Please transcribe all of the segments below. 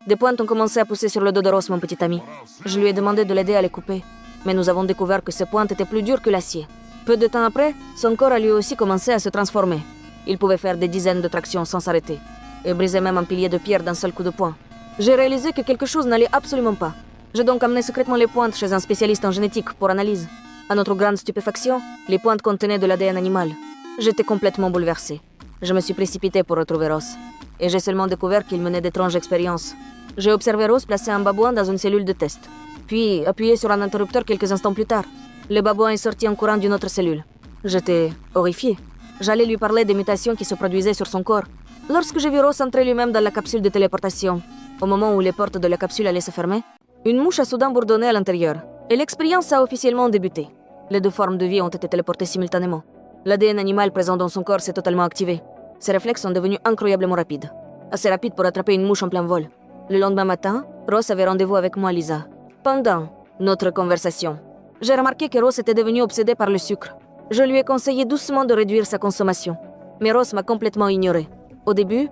Des pointes ont commencé à pousser sur le dos de Ross, mon petit ami. Je lui ai demandé de l'aider à les couper. Mais nous avons découvert que ces pointes étaient plus dures que l'acier. Peu de temps après, son corps a lui aussi commencé à se transformer. Il pouvait faire des dizaines de tractions sans s'arrêter. Et briser même un pilier de pierre d'un seul coup de poing. J'ai réalisé que quelque chose n'allait absolument pas. J'ai donc amené secrètement les pointes chez un spécialiste en génétique pour analyse. À notre grande stupéfaction, les pointes contenaient de l'ADN animal. J'étais complètement bouleversé. Je me suis précipité pour retrouver Ross. Et j'ai seulement découvert qu'il menait d'étranges expériences. J'ai observé Ross placer un babouin dans une cellule de test. Puis appuyé sur un interrupteur quelques instants plus tard. Le babouin est sorti en courant d'une autre cellule. J'étais horrifié. J'allais lui parler des mutations qui se produisaient sur son corps. Lorsque j'ai vu Ross entrer lui-même dans la capsule de téléportation, au moment où les portes de la capsule allaient se fermer, une mouche a soudain bourdonné à l'intérieur. Et l'expérience a officiellement débuté. Les deux formes de vie ont été téléportées simultanément. L'ADN animal présent dans son corps s'est totalement activé. Ses réflexes sont devenus incroyablement rapides. Assez rapides pour attraper une mouche en plein vol. Le lendemain matin, Ross avait rendez-vous avec moi, Lisa. Pendant notre conversation, j'ai remarqué que Ross était devenu obsédé par le sucre. Je lui ai conseillé doucement de réduire sa consommation. Mais Ross m'a complètement ignoré. Au début,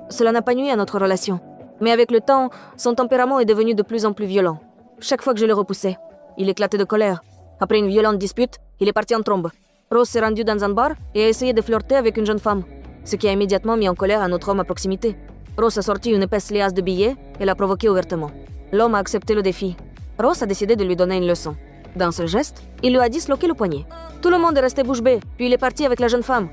cela n'a pas nui à notre relation. Mais avec le temps, son tempérament est devenu de plus en plus violent. Chaque fois que je le repoussais, il éclatait de colère. Après une violente dispute, il est parti en trombe. Ross s'est rendu dans un bar et a essayé de flirter avec une jeune femme, ce qui a immédiatement mis en colère un autre homme à proximité. Ross a sorti une épaisse liasse de billets et l'a provoqué ouvertement. L'homme a accepté le défi. Ross a décidé de lui donner une leçon. Dans ce geste, il lui a disloqué le poignet. Tout le monde est resté bouche bée, puis il est parti avec la jeune femme.